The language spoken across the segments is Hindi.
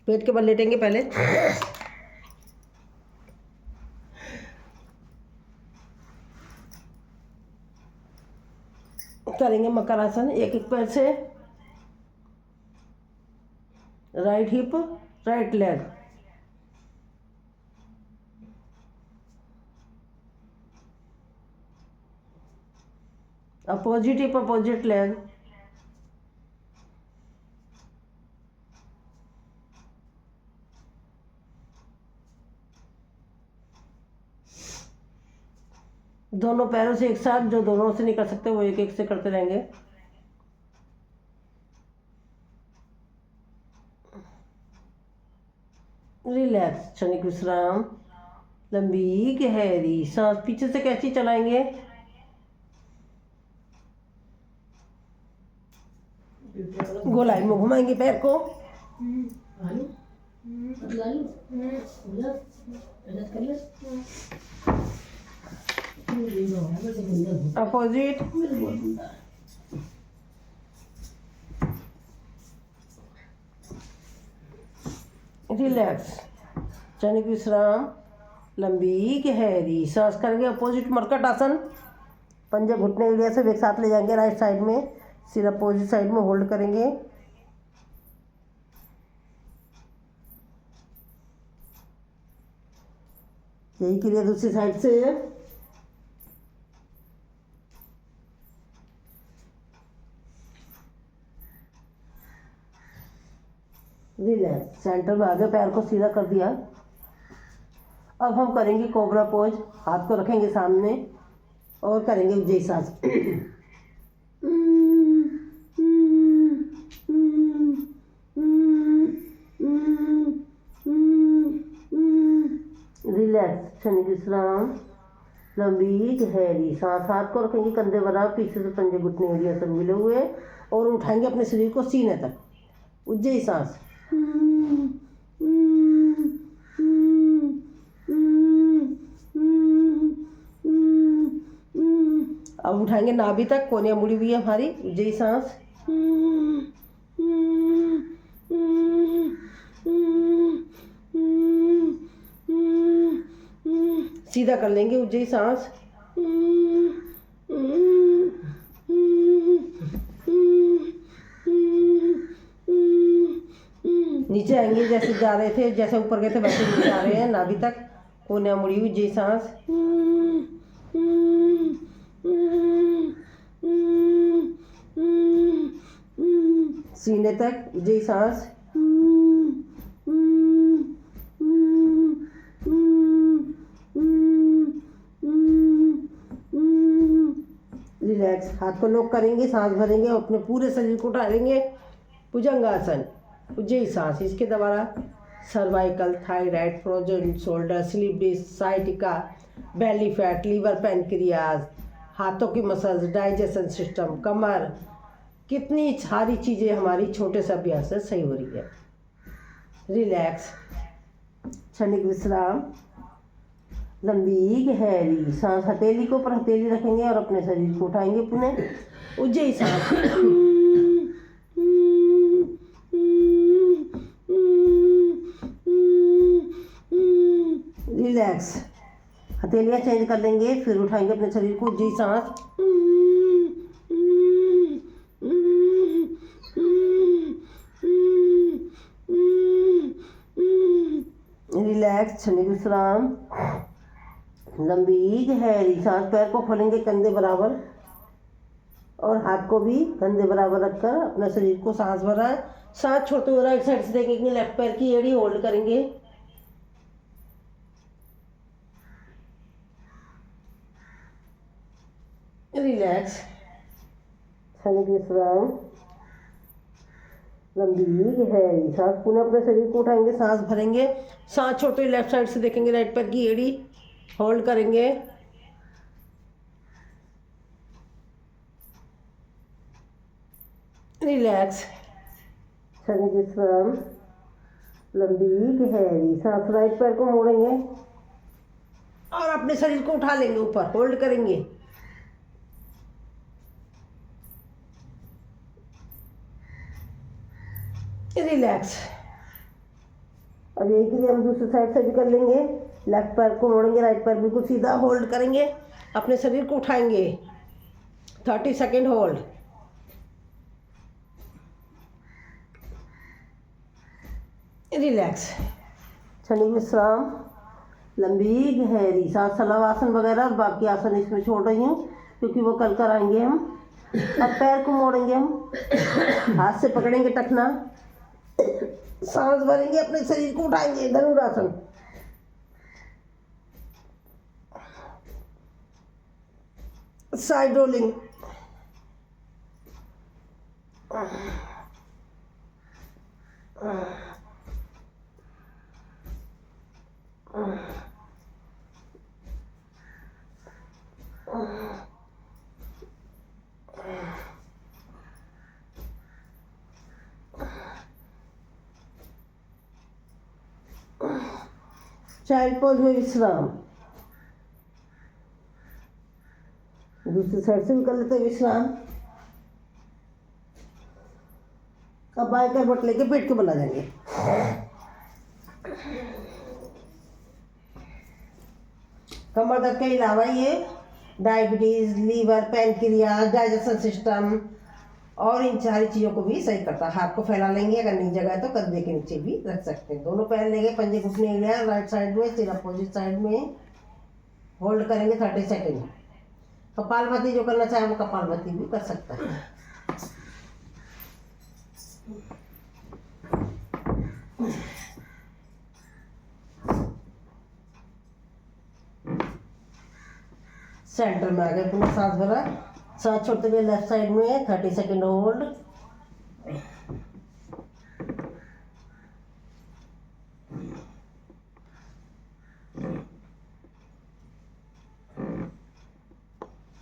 पेट के बल लेटेंगे पहले। करेंगे मकरासन, एक एक पैर से। Right hip, right leg. Opposite hip, opposite leg. दोनों पैरों से एक साथ, जो दोनों से नहीं कर सकते वो एक एक से करते रहेंगे। रिलैक्स, क्षणिक विश्राम। लंबी गहरी सांस पीछे से कैसी चलाएंगे। गोलाई में घुमाएंगे पैर को। अपोजिट। रिलैक्स, क्षणिक विश्राम। लंबी गहरी सांस करेंगे। अपोजिट मरकट आसन। पंजे घुटने एरिया से एक साथ ले जाएंगे राइट साइड में, सिर अपोजिट साइड में होल्ड करेंगे। यही क्रिया दूसरी साइड से। रिलैक्स, सेंटर में आगे पैर को सीधा कर दिया। अब हम करेंगे कोबरा पोज। हाथ को रखेंगे सामने और करेंगे उज्जयी सांस। रिलैक्स, क्षणिक विश्राम। लंबी गहरी सांस। हाथ को रखेंगे कंधे बराबर, पीछे से पंजे घुटने एरिया सब मिले हुए और उठाएंगे अपने शरीर को सीने तक। उज्जयी सांस। अब उठाएंगे नाभि तक, कोनियाँ मुड़ी हुई है हमारी। उज्जयी सांस। सीधा कर लेंगे उज्जयी सांस। नीचे आएंगे, जैसे जा रहे थे, जैसे ऊपर गए थे वैसे नीचे आ रहे हैं नाभि तक, कोनियाँ मुड़ी हुई। उज्जयी सांस। सीने तक उज्जयी सांस। रिलैक्स, हाथ को लॉक करेंगे, सांस भरेंगे और अपने पूरे शरीर को उठाएंगे। भुजंगासन, उज्जयी सांस। इसके द्वारा cervical, thyroid, frozen shoulder, slip disc, sciatica, belly fat, liver, pancreas, हाथों की मसल्स, डाइजेशन सिस्टम, कमर, कितनी सारी चीज़ें हमारी छोटे से अभ्यास से सही हो रही है। रिलैक्स, क्षणिक विश्राम। लंबी गहरी सांस। हथेली को ऊपर हथेली रखेंगे और अपने शरीर को उठाएंगे पुनः। उज्जयी सांस। रिलैक्स, हथेलियाँ चेंज कर लेंगे, फिर उठाएंगे अपने शरीर को। उज्जयी सांस। रिलैक्स, क्षणिक विश्राम। लंबी गहरी सांस। पैर को खोलेंगे कंधे बराबर और हाथ को भी कंधे बराबर रखकर अपना शरीर को सांस भरा। सांस छोड़ते हुए राइट साइड से देखेंगे, लेफ्ट पैर की एड़ी होल्ड करेंगे। रिलैक्स, क्षणिक विश्राम। लंबी गहरी सांस। पुनः अपने शरीर को उठाएंगे, सांस भरेंगे। सांस छोड़ते हुए लेफ्ट साइड से देखेंगे, राइट पैर की एड़ी होल्ड करेंगे। रिलैक्स, क्षणिक विश्राम। लंबी गहरी सांस। राइट पैर को मोड़ेंगे और अपने शरीर को उठा लेंगे ऊपर, होल्ड करेंगे। रिलैक्स, अब यही क्रिया हम दूसरी साइड से भी कर लेंगे। लेफ्ट पैर को मोड़ेंगे, राइट पैर बिल्कुल सीधा होल्ड करेंगे, अपने शरीर को उठाएंगे, 30 सेकेंड होल्ड। रिलैक्स, क्षणिक विश्राम, लंबी गहरी सांस, सलावासन वगैरह बाकी आसन इसमें छोड़ रही हूँ क्योंकि वो कल कराएंगे हम। अब पैर को मोड़ेंगे हम, हाथ से पकड़ेंगे टखना, सांस भरेंगे, अपने शरीर को उठाएंगे, धनुरासन। साइड रोलिंग, चाइल्ड पोज में विश्राम। दूसरी साइड से भी कर लेते हैं विश्राम। अब बाएं करवट लेके पेट के बल आ जाएंगे। कमर दर्द के अलावा ये diabetes, liver, pancreas, digestion system और इन सारी चीज़ों को भी सही करता है। हाथ को फैला लेंगे, अगर नहीं जगह है तो कंधे के नीचे भी रख सकते हैं। दोनों पैर लेंगे, पंजे घुटने लिया, राइट साइड में, सिर अपोजिट साइड में होल्ड करेंगे 30 सेकेंड। कपालभाति जो करना चाहे वो कपालभाति भी कर सकता है। सेंटर में आ गए, पुनः सांस भरा, सांस छोड़ते हुए लेफ्ट साइड में 30 सेकेंड होल्ड।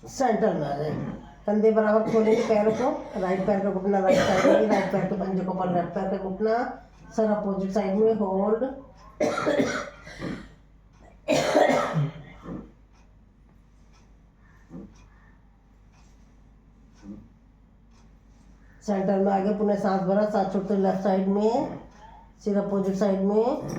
सेंटर में आ गए, कंधे बराबर खोलेंगे पैरों को, राइट पैर का घुटना राइट साइड में, राइट पैर के पंजे को पर लेफ्ट पैर का घुटना, सर अपोजिट साइड में होल्ड। सेंटर में आगे, पुनः सांस भरा, सांस छोड़ते लेफ्ट साइड में, सिर अपोजिट साइड में।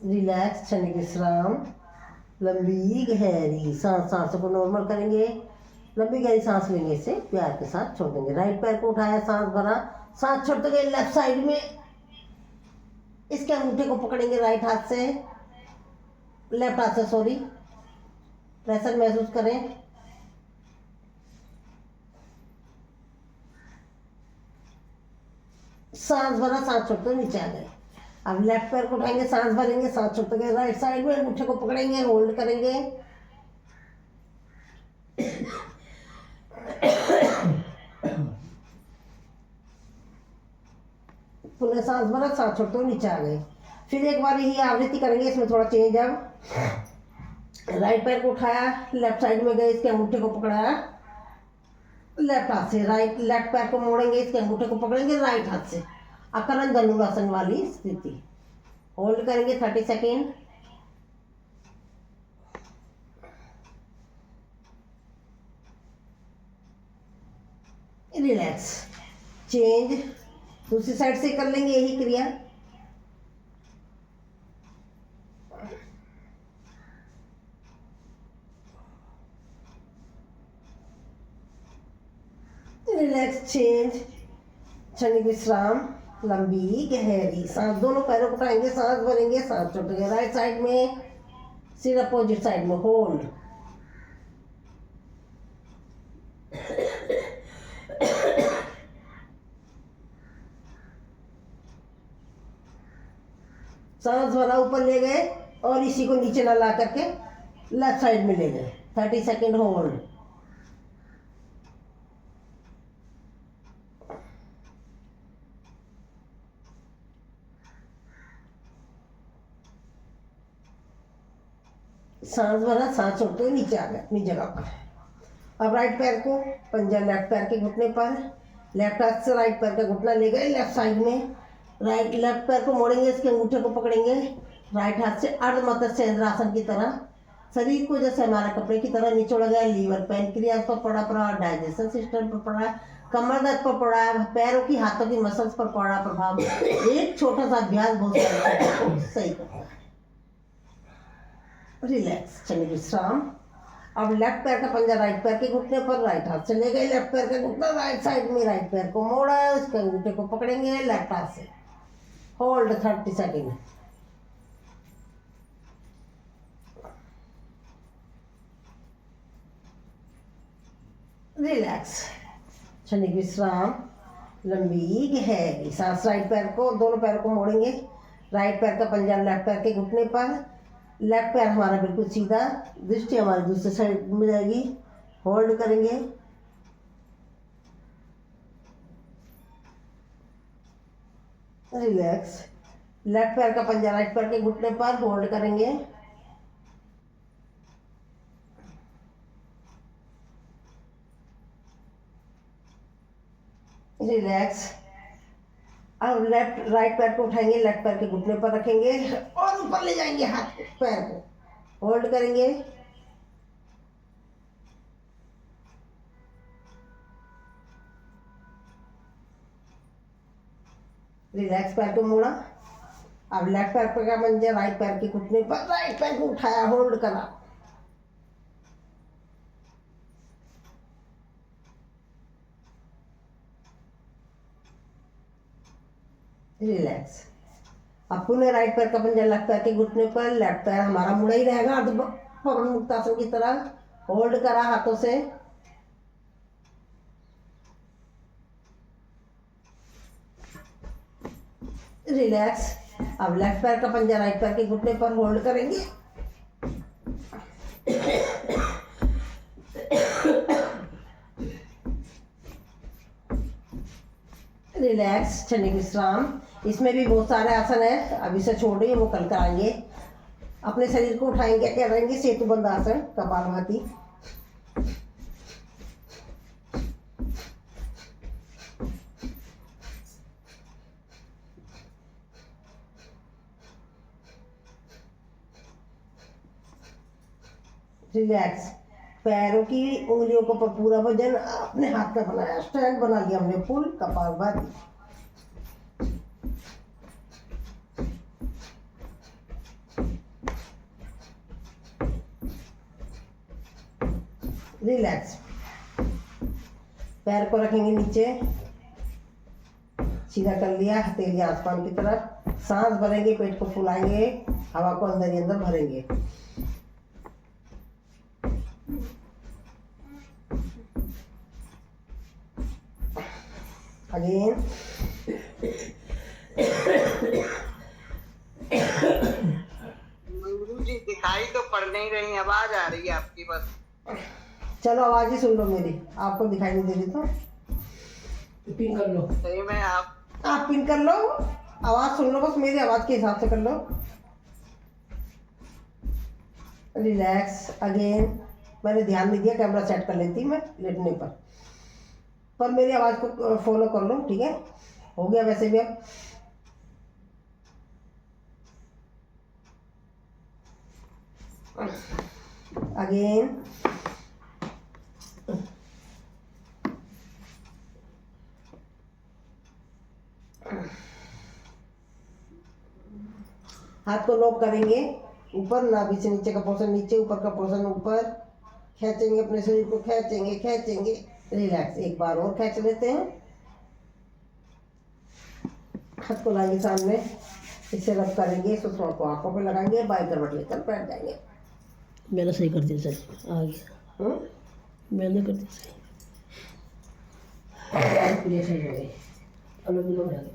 रिलैक्स, क्षणिक विश्राम, लंबी गहरी सांस, सांसों को नॉर्मल करेंगे, लंबी गहरी सांस लेंगे, इसे प्यार के साथ छोड़ देंगे। राइट पैर को उठाया, सांस भरा, सांस छोड़ते गए लेफ्ट साइड में, इसके अंगूठे को पकड़ेंगे राइट हाथ से, लेफ्ट हाथ से सॉरी, प्रेशर महसूस करें। सांस भरा, सांस छोड़ते नीचे आ गए। अब लेफ्ट पैर को उठाएंगे, सांस भरेंगे, सांस छोड़ते गए राइट साइड में, अंगूठे को पकड़ेंगे, होल्ड करेंगे। पुनः सांस भरा, सांस छोड़ते हुए नीचे आ गए। फिर एक बार यही आवृत्ति करेंगे, इसमें थोड़ा चेंज। अब राइट पैर को उठाया, लेफ्ट साइड में गए, इसके अंगूठे को पकड़ाया लेफ्ट हाथ से, राइट लेफ्ट पैर को मोड़ेंगे, इसके अंगूठे को पकड़ेंगे राइट हाथ से, अकरण धनुरासन वाली स्थिति। होल्ड करेंगे 30 सेकेंड। रिलैक्स, चेंज, दूसरी साइड से कर लेंगे यही क्रिया। रिलैक्स, चेंज, क्षणिक विश्राम, लंबी गहरी सांस, दोनों पैरों को उठाएंगे, सांस भरेंगे, सांस छोड़ेंगे राइट साइड में, सिर अपोजिट साइड में, होल्ड। सांस भरा, ऊपर ले गए और इसी को नीचे ना ला करके लेफ्ट साइड में ले गए, 30 सेकेंड होल्ड। सांस भरा, सांस छोड़ते हुए नीचे आ गए अपनी जगह पर। अब राइट पैर को पंजा लेफ्ट पैर के घुटने पर, लेफ्ट हाथ से राइट पैर का घुटना ले गए लेफ्ट साइड में, राइट लेफ्ट पैर को मोड़ेंगे, इसके अंगूठे को पकड़ेंगे राइट हाथ से, अर्ध मत्स्य चंद्रासन की तरह शरीर को जैसे हमारे कपड़े की तरह निचोड़ा गया। लीवर पैनक्रियाज पर पड़ा प्रभाव, डाइजेशन सिस्टम पर पड़ा, कमर दर्द पर पड़ा है, पैरों की हाथों की मसल्स पर पड़ा प्रभाव। एक छोटा सा अभ्यास बहुत सारे चीजों को सही करता है। रिलैक्स, चलिए विश्राम। अब लेफ्ट पैर का पंजा राइट पैर के घुटने पर, राइट हाथ चले गए, लेफ्ट पैर का घुटना राइट साइड में, राइट पैर को मोड़ा, उसके अंगूठे को पकड़ेंगे लेफ्ट हाथ से। Hold 30 second. रिलैक्स, क्षणिक विश्राम। लंबी गहरी सांस। राइट पैर को, दोनों पैरों को मोड़ेंगे। राइट पैर का पंजा लेफ्ट पैर के घुटने पर, लेफ्ट पैर हमारा बिल्कुल सीधा, दृष्टि हमारी दूसरी साइड में जाएगी। होल्ड करेंगे। रिलैक्स, लेफ्ट पैर का पंजा राइट पैर के घुटने पर, होल्ड करेंगे। रिलैक्स। अब लेफ्ट राइट पैर को उठाएंगे, लेफ्ट पैर के घुटने पर रखेंगे और ऊपर ले जाएंगे हाथ को, पैर को होल्ड करेंगे। रिलैक्स, पैर को मोड़ा। अब लेफ्ट पैर का पंजा राइट पैर के घुटने पर, राइट पैर को उठाया, होल्ड करा। रिलैक्स। अब पुनः राइट पैर का पंजा लेफ्ट पैर के घुटने पर, लेफ्ट पैर हमारा मुड़ा ही रहेगा अर्ध पवन मुक्तासन की तरह। होल्ड करा हाथों से। रिलैक्स। अब लेफ्ट पैर का पंजा राइट पैर के घुटने पर, होल्ड करेंगे। रिलैक्स, क्षणिक विश्राम। इसमें भी बहुत सारे आसन है, अभी से छोड़ रही है, वो कल कराएंगे। अपने शरीर को उठाएंगे, क्या करेंगे? सेतुबंध आसन, कपालभाति। रिलैक्स, पैरों की उंगलियों को पर पूरा वजन अपने हाथ का बनाया, स्टैंड बना लिया हमने फुल कपालभाति। रिलैक्स, पैर को रखेंगे नीचे, सीधा कर लिया, हथेली आसमान की तरफ। सांस भरेंगे, पेट को फुलाएंगे, हवा को अंदर ही अंदर भरेंगे। अगेन। गुरुजी दिखाई तो पड़ नहीं रही, आवाज आ रही है आपकी बस। चलो आवाज ही सुन लो मेरी, आपको दिखाई नहीं दे रही तो पिन कर लो। सही में आप पिन कर लो, आवाज सुन लो, बस मेरी आवाज के हिसाब से कर लो। Relax, again. मैंने ध्यान नहीं दिया, कैमरा सेट कर लेती मैं लेटने पर मेरी आवाज को फॉलो कर लो, ठीक है? हो गया वैसे भी अब। अगेन। हाथ को लॉक करेंगे ऊपर, नाभि से नीचे का पोर्शन नीचे, ऊपर का पोर्शन ऊपर। खींचेंगे अपने शरीर को, खींचेंगे खींचेंगे। रिलैक्स, एक बार और खींच लेते हैं। हाथ को लाएंगे सामने, इससे रब करेंगे, सुषमा को आंखों पे लगाएंगे, बाई करवट लेकर बैठ जाएंगे। मैंने सही कर दिया सर, आ गया। मैंने कर दिया सही। सही हो गई।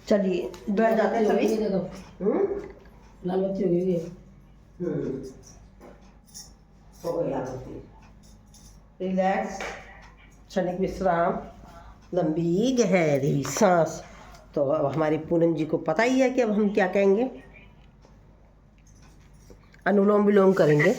चलिए बैठ जाते हैं सभी। लाल बत्ती हो गई है। हो गई लाल बत्ती। रिलैक्स, क्षणिक विश्राम, लंबी गहरी सांस। तो अब हमारी पूनम जी को पता ही है कि अब हम क्या कहेंगे। अनुलोम विलोम करेंगे।